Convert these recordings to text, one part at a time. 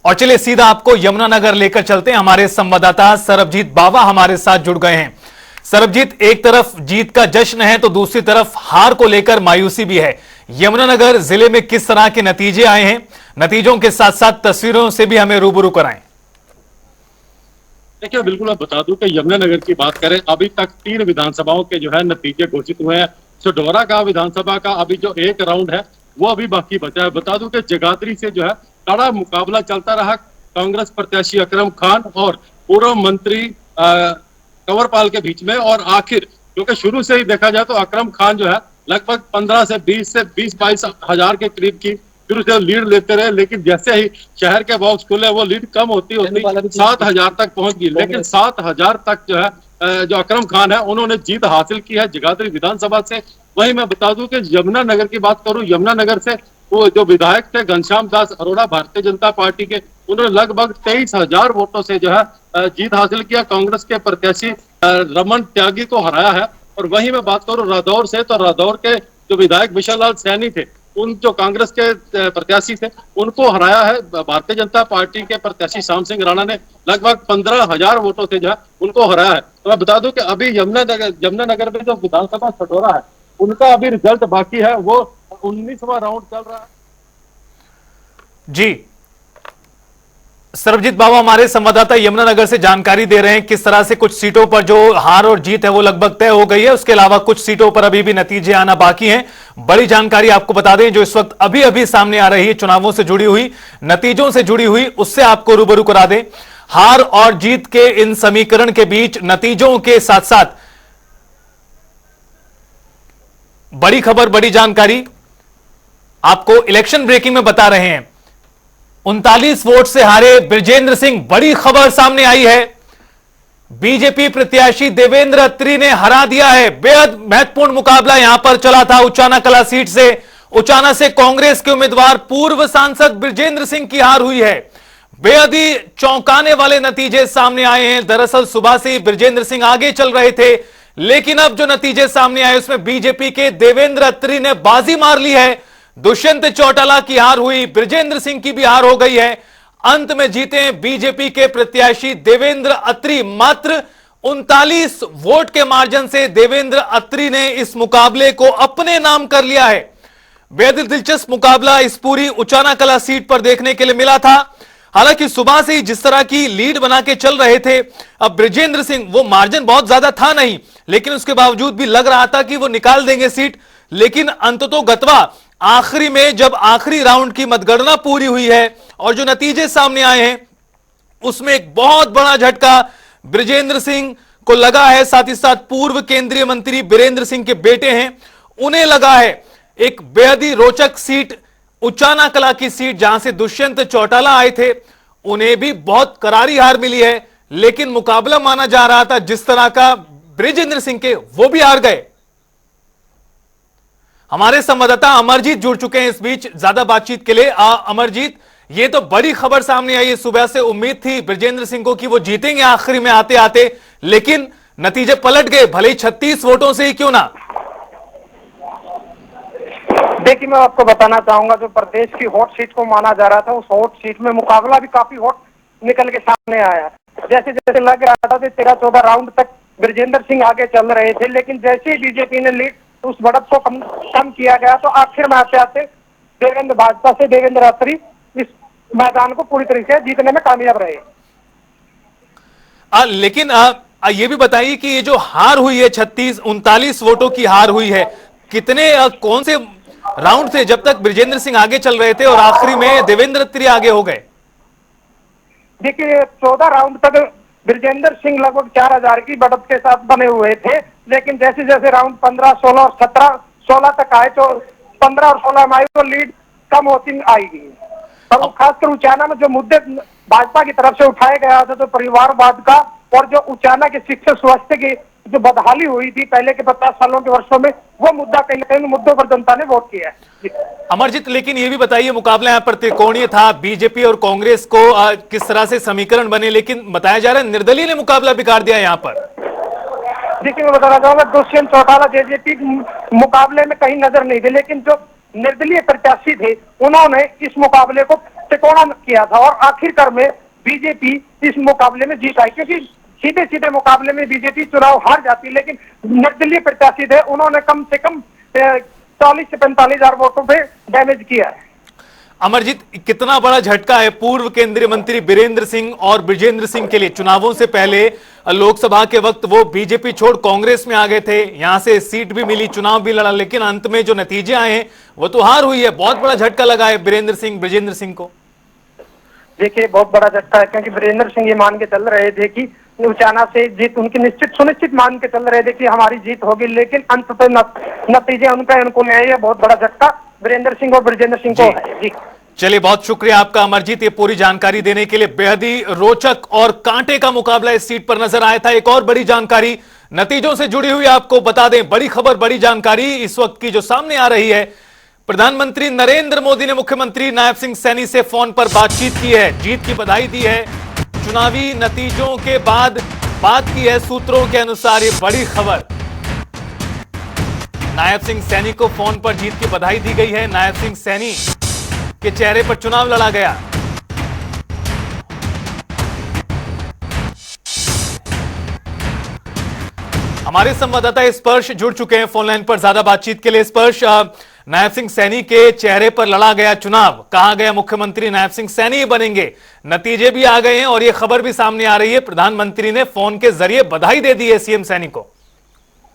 और चलिए सीधा आपको यमुनानगर लेकर चलते हैं। हमारे संवाददाता सरबजीत बावा हमारे साथ जुड़ गए हैं। सरबजीत, एक तरफ जीत का जश्न है तो दूसरी तरफ हार को लेकर मायूसी भी है। यमुनानगर जिले में किस तरह के नतीजे आए हैं, नतीजों के साथ साथ तस्वीरों से भी हमें रूबरू कराएं। देखिए, बिल्कुल आप बता दूं कि यमुनानगर की बात करें, अभी तक 3 विधानसभाओं के जो है नतीजे घोषित हुए हैं। सढौरा का विधानसभा का अभी जो एक राउंड है वो अभी बाकी बचा है। बता दूं कि जगाधरी से जो है कड़ा मुकाबला चलता रहा। कांग्रेस प्रत्याशी अकरम खान और पूर्व मंत्री कंवरपाल के बीच में, और आखिर क्योंकि शुरू से ही देखा जाए तो अकरम खान जो है लगभग 15 से 20-22 हजार के करीब की शुरू से लीड लेते रहे, लेकिन जैसे ही शहर के बॉक्स खुले वो लीड कम होती 7,000 तक पहुंच गई। लेकिन 7,000 तक जो है जो अकरम खान है उन्होंने जीत हासिल की है जगाधरी विधानसभा से। वहीं मैं बता दूं कि यमुनानगर की बात करूं, यमुनानगर से वो जो विधायक थे घनश्याम दास अरोड़ा भारतीय जनता पार्टी के, उन्होंने लगभग 23,000 वोटों से जो है जीत हासिल किया। कांग्रेस के प्रत्याशी रमन त्यागी को हराया है। और वहीं मैं बात करूं रादौर से, तो रादौर के जो विधायक विशाल लाल सैनी थे, उन जो कांग्रेस के प्रत्याशी थे उनको हराया है भारतीय जनता पार्टी के प्रत्याशी श्याम सिंह राणा ने। लगभग 15,000 वोटों से जो है उनको हराया है। तो मैं बता दूं कि अभी यमुनानगर में जो विधानसभा सढौरा है उनका अभी रिजल्ट बाकी है, वो 19वां राउंड चल रहा है। जी, सरबजीत बाबा हमारे संवाददाता यमुनानगर से जानकारी दे रहे हैं किस तरह से कुछ सीटों पर जो हार और जीत है वो लगभग तय हो गई है। उसके अलावा कुछ सीटों पर अभी भी नतीजे आना बाकी हैं। बड़ी जानकारी आपको बता दें जो इस वक्त अभी अभी सामने आ रही है, चुनावों से जुड़ी हुई, नतीजों से जुड़ी हुई, उससे आपको रूबरू करा दें। हार और जीत के इन समीकरण के बीच नतीजों के साथ साथ बड़ी खबर, बड़ी जानकारी आपको इलेक्शन ब्रेकिंग में बता रहे हैं। 39 वोट से हारे बृजेंद्र सिंह, बड़ी खबर सामने आई है। बीजेपी प्रत्याशी देवेंद्र अत्री ने हरा दिया है। बेहद महत्वपूर्ण मुकाबला यहां पर चला था उचाना कला सीट से। उचाना से कांग्रेस के उम्मीदवार पूर्व सांसद बृजेंद्र सिंह की हार हुई है। बेहद ही चौंकाने वाले नतीजे सामने आए हैं। दरअसल सुबह से ही बृजेंद्र सिंह आगे चल रहे थे, लेकिन अब जो नतीजे सामने आए उसमें बीजेपी के देवेंद्र अत्री ने बाजी मार ली है। दुष्यंत चौटाला की हार हुई, बृजेंद्र सिंह की भी हार हो गई है। अंत में जीते हैं बीजेपी के प्रत्याशी देवेंद्र अत्री। मात्र 39 वोट के मार्जिन से देवेंद्र अत्री ने इस मुकाबले को अपने नाम कर लिया है। बेहद दिलचस्प मुकाबला इस पूरी उचाना कला सीट पर देखने के लिए मिला था। हालांकि सुबह से ही जिस तरह की लीड बना के चल रहे थे, अब बृजेंद्र सिंह, वो मार्जिन बहुत ज्यादा था नहीं, लेकिन उसके बावजूद भी लग रहा था कि वो निकाल देंगे सीट। लेकिन अंततोगत्वा आखिरी में जब आखिरी राउंड की मतगणना पूरी हुई है और जो नतीजे सामने आए हैं उसमें एक बहुत बड़ा झटका बृजेंद्र सिंह को लगा है। साथ ही साथ पूर्व केंद्रीय मंत्री बीरेंद्र सिंह के बेटे हैं, उन्हें लगा है। एक बेहद ही रोचक सीट उचाना कला की सीट, जहां से दुष्यंत चौटाला आए थे, उन्हें भी बहुत करारी हार मिली है। लेकिन मुकाबला माना जा रहा था जिस तरह का बृजेंद्र सिंह के, वो भी हार गए। हमारे संवाददाता अमरजीत जुड़ चुके हैं इस बीच ज्यादा बातचीत के लिए। अमरजीत, ये तो बड़ी खबर सामने आई है। सुबह से उम्मीद थी बृजेंद्र सिंह को कि वो जीतेंगे आखिरी में आते आते, लेकिन नतीजे पलट गए, भले ही 36 वोटों से ही क्यों ना। देखिए, मैं आपको बताना चाहूंगा, जो प्रदेश की हॉट सीट को माना जा रहा था, उस हॉट सीट में मुकाबला भी काफी हॉट निकल के सामने आया। जैसे जैसे लग रहा था 13-14 राउंड तक बृजेंद्र सिंह आगे चल रहे थे, लेकिन जैसे ही बीजेपी ने लीड उस बढ़त को कम किया गया, तो आखिर में आते आते भाजपा से देवेंद्र अत्री इस मैदान को पूरी तरीके से जीतने में कामयाब रहे। लेकिन ये भी बताइए कि ये जो हार हुई है, 39 वोटों की हार हुई है, कितने कौन से राउंड थे जब तक बृजेंद्र सिंह आगे चल रहे थे और आखिरी में देवेंद्र अत्री आगे हो गए? देखिए, 14 राउंड तक बृजेंद्र सिंह लगभग 4,000 की बढ़त के साथ बने हुए थे, लेकिन जैसे जैसे राउंड 15, 16 और 17, 16 तक आए, तो 15 और 16 में आई तो लीड कम होती आएगी। और खासकर उचाना में जो मुद्दे भाजपा की तरफ से उठाया गया था, तो परिवारवाद का और जो उचाना के शिक्षा स्वास्थ्य की जो बदहाली हुई थी पहले के 50 सालों के वर्षों में, वो मुद्दा कहीं ना कहीं मुद्दों पर जनता ने वोट किया है। अमरजीत, लेकिन ये भी बताइए, मुकाबला यहाँ पर त्रिकोणीय था, बीजेपी और कांग्रेस को किस तरह से समीकरण बने, लेकिन बताया जा रहा है निर्दलीय ने मुकाबला बिगाड़ दिया यहाँ पर। देखिए, मैं बताना चाहूंगा, दुष्यंत चौटाला जेजेपी मुकाबले में कहीं नजर नहीं थे, लेकिन जो निर्दलीय प्रत्याशी थे, उन्होंने इस मुकाबले को तिकोना किया था और आखिरकार में बीजेपी इस मुकाबले में जीत आई, क्योंकि सीधे सीधे मुकाबले में बीजेपी चुनाव हार जाती, लेकिन निर्दलीय प्रत्याशी थे, उन्होंने कम से कम 40 से 45 हजार वोटों पे डैमेज किया है। अमरजीत, कितना बड़ा झटका है पूर्व केंद्रीय मंत्री बीरेंद्र सिंह और बृजेंद्र सिंह के लिए। चुनावों से पहले लोकसभा के वक्त वो बीजेपी छोड़ कांग्रेस में आ गए थे, यहां से सीट भी मिली, चुनाव भी लड़ा, लेकिन अंत में जो नतीजे आए हैं वो तो हार हुई है। बहुत बड़ा झटका लगा है बीरेंद्र सिंह बृजेंद्र सिंह को। देखिए, बहुत बड़ा झटका है, क्योंकि वीरेंद्र सिंह ये मान के चल रहे थे कि उचाना से जीत उनकी निश्चित सुनिश्चित मान के चल रहे थे कि हमारी जीत होगी, लेकिन अंत तो नतीजे उनका अनुकूल है। ये बहुत बड़ा झटका वीरेंद्र सिंह और बृजेंद्र सिंह को है। जी चलिए, बहुत शुक्रिया आपका अमरजीत, ये पूरी जानकारी देने के लिए। बेहद ही रोचक और कांटे का मुकाबला इस सीट पर नजर आया था। एक और बड़ी जानकारी नतीजों से जुड़ी हुई आपको बता दें, बड़ी खबर, बड़ी जानकारी इस वक्त की जो सामने आ रही है। प्रधानमंत्री नरेंद्र मोदी ने मुख्यमंत्री नायब सिंह सैनी से फोन पर बातचीत की है, जीत की बधाई दी है। चुनावी नतीजों के बाद बात की है। सूत्रों के अनुसार ये बड़ी खबर, नायब सिंह सैनी को फोन पर जीत की बधाई दी गई है। नायब सिंह सैनी के चेहरे पर चुनाव लड़ा गया। हमारे संवाददाता स्पर्श जुड़ चुके हैं फोन लाइन पर ज्यादा बातचीत के लिए। स्पर्श, नायब सिंह सैनी के चेहरे पर लड़ा गया चुनाव, कहा गया मुख्यमंत्री नायब सिंह सैनी ही बनेंगे, नतीजे भी आ गए हैं और यह खबर भी सामने आ रही है, प्रधानमंत्री ने फोन के जरिए बधाई दे दी है सीएम सैनी को।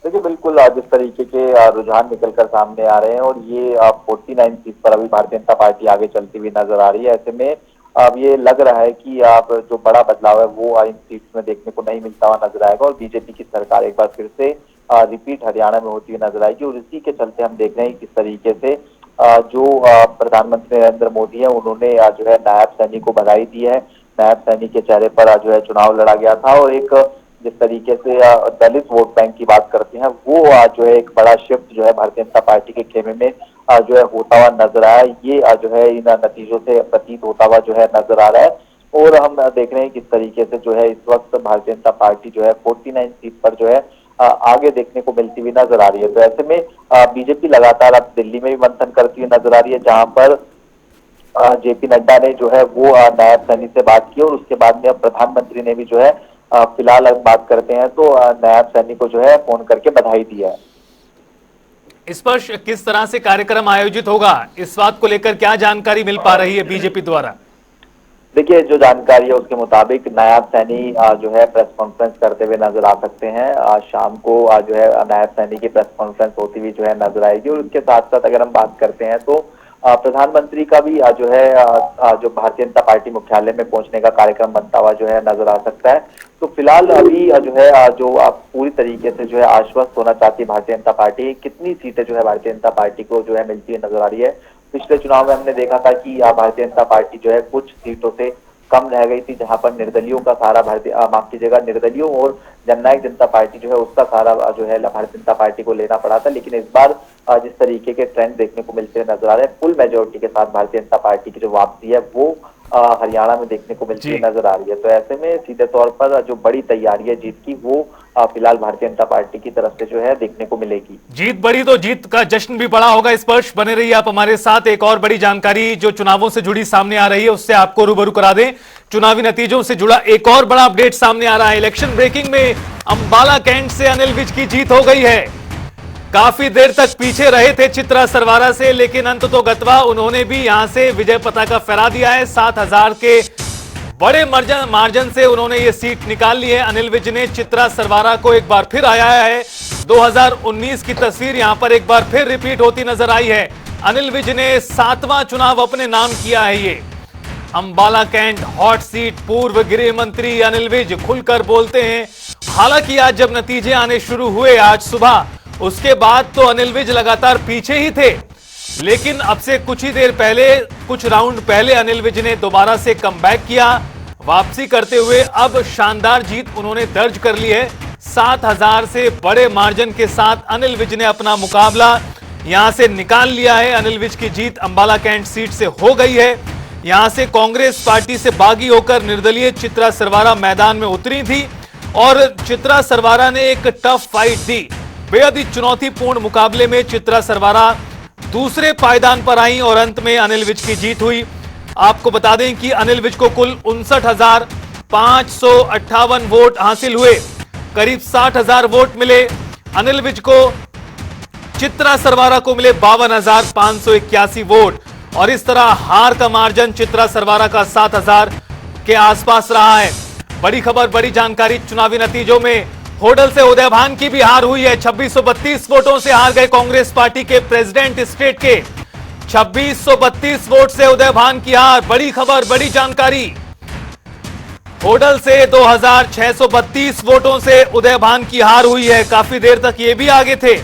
देखिए, बिल्कुल जिस तरीके के रुझान निकलकर सामने आ रहे हैं और ये 49 सीट पर अभी भारतीय जनता पार्टी आगे चलती हुई नजर आ रही है। ऐसे में अब ये लग रहा है कि जो बड़ा बदलाव है वो इन सीट्स में देखने को नहीं मिलता हुआ नजर आएगा और बीजेपी की सरकार एक बार फिर से रिपीट हरियाणा में होती हुई नजर आएगी। और इसी के चलते हम देख रहे हैं किस तरीके से जो प्रधानमंत्री नरेंद्र मोदी है उन्होंने जो है नायब सैनी को बधाई दी है। नायब सैनी के चेहरे पर जो है चुनाव लड़ा गया था और एक जिस तरीके से दलित वोट बैंक की बात करते हैं वो जो है एक बड़ा शिफ्ट जो है भारतीय जनता पार्टी के खेमे में जो है होता हुआ नजर आया। ये जो है इन नतीजों से प्रतीत होता हुआ जो है नजर आ रहा है और हम देख रहे हैं किस तरीके से जो है इस वक्त भारतीय जनता पार्टी जो है 49 सीट पर जो है आगे देखने को मिलती हुई नजर आ रही है। तो ऐसे में बीजेपी लगातार अब दिल्ली में भी मंथन करती हुई नजर आ रही है, जहां पर जेपी नड्डा ने जो है वो नायब सैनी से बात की और उसके बाद में अब प्रधानमंत्री ने भी जो है फिलहाल अब बात करते हैं तो नायब सैनी को जो है फोन करके बधाई दी है। इस पर किस तरह से कार्यक्रम आयोजित होगा, इस बात को लेकर क्या जानकारी मिल पा रही है बीजेपी द्वारा? देखिए, जो जानकारी है उसके मुताबिक नायब सैनी जो है प्रेस कॉन्फ्रेंस करते हुए नजर आ सकते हैं। आज शाम को जो है नायब सैनी की प्रेस कॉन्फ्रेंस होती हुई जो है नजर आएगी और उसके साथ साथ अगर हम बात करते हैं तो प्रधानमंत्री का भी जो है जो भारतीय जनता पार्टी मुख्यालय में पहुंचने का कार्यक्रम बनता हुआ जो है नजर आ सकता है। तो फिलहाल अभी जो है जो पूरी तरीके से जो है आश्वस्त होना चाहती है भारतीय जनता पार्टी, कितनी सीटें जो है भारतीय जनता पार्टी को जो है मिलती हुई नजर आ रही है। पिछले चुनाव में हमने देखा था कि भारतीय जनता पार्टी जो है कुछ सीटों से कम रह गई थी, जहां पर निर्दलियों का सारा माफ कीजिएगा निर्दलियों और जननायक जनता पार्टी जो है उसका सारा जो है भारतीय जनता पार्टी को लेना पड़ा था। लेकिन इस बार जिस तरीके के ट्रेंड देखने को मिलते हुए नजर आ रहे हैं, फुल मेजोरिटी के साथ भारतीय जनता पार्टी की जो वापसी है वो हरियाणा में देखने को मिलती हुई नजर आ रही है। तो ऐसे में सीधे तौर पर जो बड़ी तैयारी है जीत की वो फिलहाल भारतीय जनता पार्टी की तरफ से जो है देखने को मिलेगी। जीत बड़ी तो जीत का जश्न भी बड़ा होगा। स्पर्श बने रहिए आप हमारे साथ। एक और बड़ी जानकारी जो चुनावों से जुड़ी सामने आ रही है उससे आपको रूबरू करा दें। चुनावी नतीजों से जुड़ा एक और बड़ा अपडेट सामने आ रहा है। इलेक्शन ब्रेकिंग में अंबाला कैंट से अनिल विज की जीत हो गई है। काफी देर तक पीछे रहे थे चित्रा सरवारा से, लेकिन अंततोगत्वा उन्होंने भी यहां से विजय पताका फहरा दिया है। 7000 के बड़े मार्जिन से उन्होंने ये सीट निकाल ली है। अनिल विज ने चित्रा सरवारा को एक बार फिर आया है। 2019 की तस्वीर यहां पर एक बार फिर रिपीट होती नजर आई है। अनिल विज ने 7वां चुनाव अपने नाम किया है। ये अंबाला कैंट हॉट सीट, पूर्व गृह मंत्री अनिल विज खुलकर बोलते हैं। हालांकि आज जब नतीजे आने शुरू हुए आज सुबह, उसके बाद तो अनिल विज लगातार पीछे ही थे, लेकिन अब से कुछ ही देर पहले, कुछ राउंड पहले अनिल विज ने दोबारा से कमबैक किया। वापसी करते हुए अब शानदार जीत उन्होंने दर्ज कर ली है। 7000 से बड़े मार्जिन के साथ अनिल विज ने अपना मुकाबला यहां से निकाल लिया है। अनिल विज की जीत अंबाला कैंट सीट से हो गई है। यहां से कांग्रेस पार्टी से बागी होकर निर्दलीय चित्रा सरवारा मैदान में उतरी थी और चित्रा सरवारा ने एक टफ फाइट दी। बेहद ही चुनौतीपूर्ण मुकाबले में चित्रा सरवारा दूसरे पायदान पर आई और अंत में अनिल विज की जीत हुई। आपको बता दें कि अनिल विज को कुल 59,558 वोट हासिल हुए, करीब 60,000 वोट मिले। अनिल विज को चित्रा सरवारा को मिले 52,581 वोट और इस तरह हार का मार्जिन चित्रा सरवारा का 7,000 के आसपास रहा है। बड़ी खबर, बड़ी जानकारी, चुनावी नतीजों में होडल से उदय भान की भी हार हुई है। 2632 वोटों से हार गए कांग्रेस पार्टी के प्रेसिडेंट स्टेट के। 2632 वोट से उदय भान की हार। बड़ी खबर, बड़ी जानकारी, होडल से 2632 वोटों से उदय भान की हार हुई है। काफी देर तक ये भी आगे थे,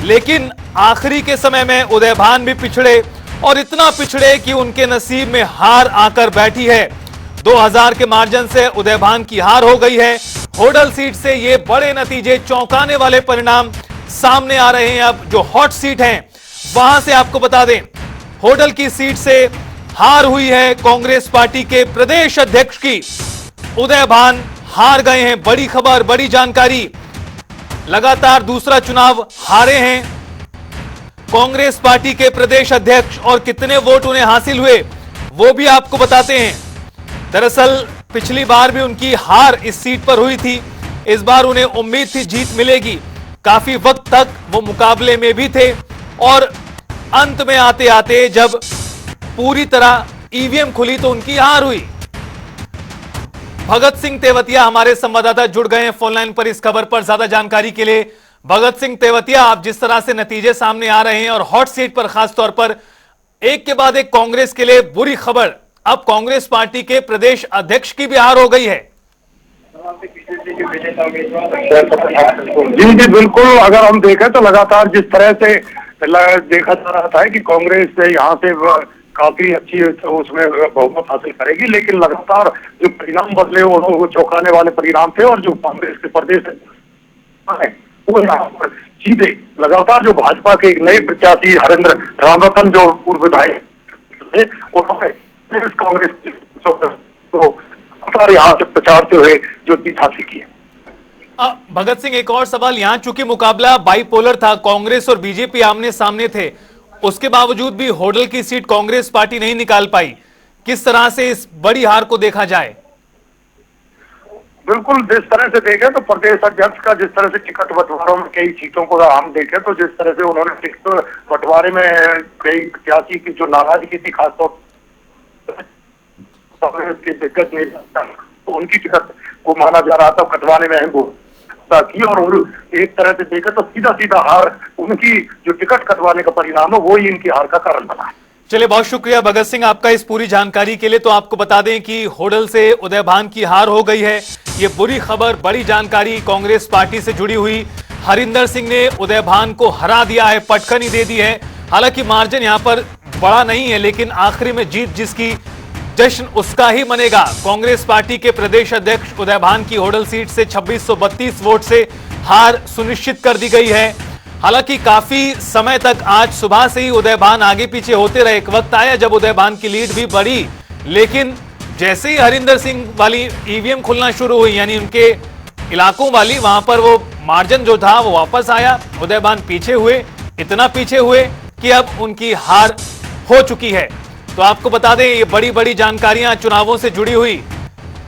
लेकिन आखिरी के समय में उदय भान भी पिछड़े और इतना पिछड़े कि उनके नसीब में हार आकर बैठी है। 2000 के मार्जिन से उदय भान की हार हो गई है। होडल सीट से ये बड़े नतीजे, चौंकाने वाले परिणाम सामने आ रहे हैं। अब जो हॉट सीट है वहां से आपको बता दें, होडल की सीट से हार हुई है कांग्रेस पार्टी के प्रदेश अध्यक्ष की। उदय भान हार गए हैं। बड़ी खबर, बड़ी जानकारी, लगातार दूसरा चुनाव हारे हैं कांग्रेस पार्टी के प्रदेश अध्यक्ष और कितने वोट उन्हें हासिल हुए वो भी आपको बताते हैं। दरअसल पिछली बार भी उनकी हार इस सीट पर हुई थी। इस बार उन्हें उम्मीद थी जीत मिलेगी। काफी वक्त तक वो मुकाबले में भी थे और अंत में आते आते जब पूरी तरह ईवीएम खुली तो उनकी हार हुई। भगत सिंह तेवतिया हमारे संवाददाता जुड़ गए हैं फोन लाइन पर इस खबर पर ज्यादा जानकारी के लिए। भगत सिंह तेवतिया, आप जिस तरह से नतीजे सामने आ रहे हैं और हॉट सीट पर खासतौर पर एक के बाद एक कांग्रेस के लिए बुरी खबर, अब कांग्रेस पार्टी के प्रदेश अध्यक्ष की भी हार हो गई है। जी जी बिल्कुल, अगर हम देखें तो लगातार जिस तरह से देखा जा रहा था कि कांग्रेस यहाँ से काफी अच्छी उसमें बहुमत हासिल करेगी, लेकिन लगातार जो परिणाम बदले वो चौंकाने वाले परिणाम थे और जो कांग्रेस के प्रदेश वो यहाँ पर सीधे लगातार जो भाजपा के एक नए प्रत्याशी हरेंद्र रामरतन जो पूर्व विधायक थे उन्होंने कांग्रेस तो यहाँ से प्रचार से हुए जो जीत हासिल की है। भगत सिंह, एक और सवाल, यहाँ चूंकि मुकाबला बाइपोलर था, कांग्रेस और बीजेपी आमने सामने थे, उसके बावजूद भी होडल की सीट कांग्रेस पार्टी नहीं निकाल पाई। किस तरह से इस बड़ी हार को देखा जाए? बिल्कुल, जिस तरह से देखें तो प्रदेश अध्यक्ष का जिस तरह से टिकट बंटवारों में कई सीटों को हम देखें तो जिस तरह से उन्होंने टिकट बंटवारे में कई प्रत्याशी की जो नाराजगी थी खासतौर के दिग्गज नेता तो उनकी टिकट को माना जा रहा था कटवाने में अहम भूमिका की और एक तरह से देखें तो सीधा सीधा हार उनकी जो टिकट कटवाने का परिणाम है वो ही इनकी हार का कारण बना है। चलिए, बहुत शुक्रिया भगत सिंह आपका इस पूरी जानकारी के लिए। तो आपको बता दें कि होडल से उदय भान की हार हो गई है। ये बुरी खबर, बड़ी जानकारी कांग्रेस पार्टी से जुड़ी हुई। हरिंदर सिंह ने उदय भान को हरा दिया है, पटखनी दे दी है। हालांकि मार्जिन यहां पर बड़ा नहीं है, लेकिन आखिरी में जीत जिसकी, जश्न उसका ही मनेगा। कांग्रेस पार्टी के प्रदेश अध्यक्ष उदय भान की होडल सीट से 2632 वोट से हार सुनिश्चित कर दी गई है। हालांकि काफी समय तक आज सुबह से ही उदय भान आगे पीछे होते रहे। एक वक्त आया जब उदय भान की लीड भी बढ़ी, लेकिन जैसे ही हरिंदर सिंह वाली ईवीएम खुलना शुरू हुई, यानी उनके इलाकों वाली, वहां पर वो मार्जिन जो था वो वापस आया। उदय भान पीछे हुए, इतना पीछे हुए कि अब उनकी हार हो चुकी है। तो आपको बता दें, ये बड़ी बड़ी जानकारियां चुनावों से जुड़ी हुई।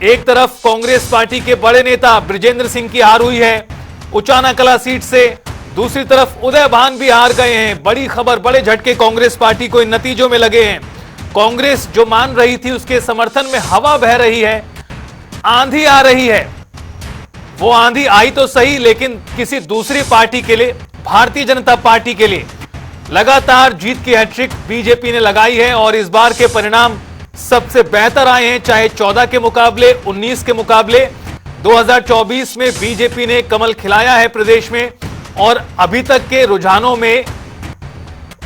एक तरफ कांग्रेस पार्टी के बड़े नेता बृजेंद्र सिंह की हार हुई है उचाना कला सीट से, दूसरी तरफ उदय भान भी हार गए हैं। बड़ी खबर, बड़े झटके कांग्रेस पार्टी को इन नतीजों में लगे हैं। कांग्रेस जो मान रही थी उसके समर्थन में हवा बह रही है, आंधी आ रही है। वो आंधी आई तो सही, लेकिन किसी दूसरी पार्टी के लिए, भारतीय जनता पार्टी के लिए लगातार जीत की हैट्रिक बीजेपी ने लगाई है और इस बार के परिणाम सबसे बेहतर आए हैं, चाहे 14 के मुकाबले, 19 के मुकाबले। 2024 में बीजेपी ने कमल खिलाया है प्रदेश में और अभी तक के रुझानों में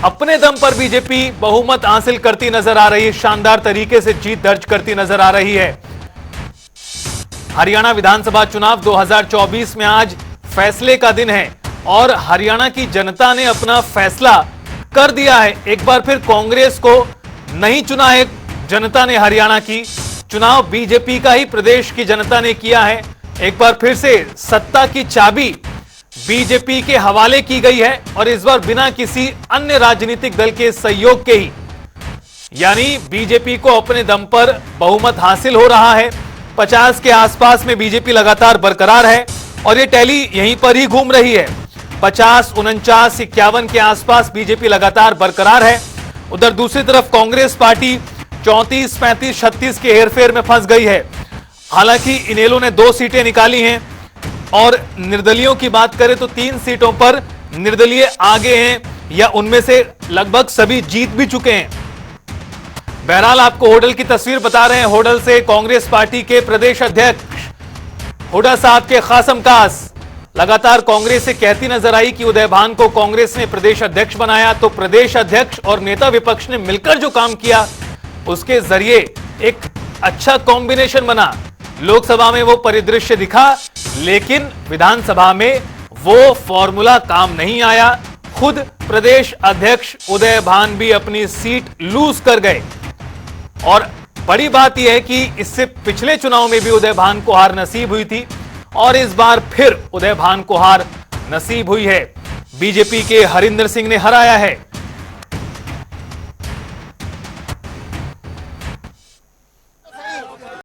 अपने दम पर बीजेपी बहुमत हासिल करती नजर आ रही है, शानदार तरीके से जीत दर्ज करती नजर आ रही है। हरियाणा विधानसभा चुनाव 2024 में आज फैसले का दिन है और हरियाणा की जनता ने अपना फैसला कर दिया है। एक बार फिर कांग्रेस को नहीं चुना है जनता ने, हरियाणा की चुनाव बीजेपी का ही प्रदेश की जनता ने किया है। एक बार फिर से सत्ता की चाबी बीजेपी के हवाले की गई है और इस बार बिना किसी अन्य राजनीतिक दल के सहयोग के ही, यानी बीजेपी को अपने दम पर बहुमत हासिल हो रहा है। 50 के आसपास में बीजेपी लगातार बरकरार है और ये टैली यहीं पर ही घूम रही है। 50, 49, 51 के आसपास बीजेपी लगातार बरकरार है। उधर दूसरी तरफ कांग्रेस पार्टी 34, 35, 36 के हेरफेर में फंस गई है। हालांकि इनेलो ने 2 सीटें निकाली हैं और निर्दलियों की बात करें तो 3 सीटों पर निर्दलीय आगे हैं या उनमें से लगभग सभी जीत भी चुके हैं। बहरहाल आपको होडल की तस्वीर बता रहे हैं। होडल से कांग्रेस पार्टी के प्रदेश अध्यक्ष हुड्डा साहब के खासम कास लगातार कांग्रेस से कहती नजर आई कि उदय भान को कांग्रेस ने प्रदेश अध्यक्ष बनाया तो प्रदेश अध्यक्ष और नेता विपक्ष ने मिलकर जो काम किया उसके जरिए एक अच्छा कॉम्बिनेशन बना। लोकसभा में वो परिदृश्य दिखा, लेकिन विधानसभा में वो फॉर्मूला काम नहीं आया। खुद प्रदेश अध्यक्ष उदय भान भी अपनी सीट लूज कर गए और बड़ी बात यह है कि इससे पिछले चुनाव में भी उदय भान को हार नसीब हुई थी और इस बार फिर उदय भान को हार नसीब हुई है। बीजेपी के हरिंदर सिंह ने हराया है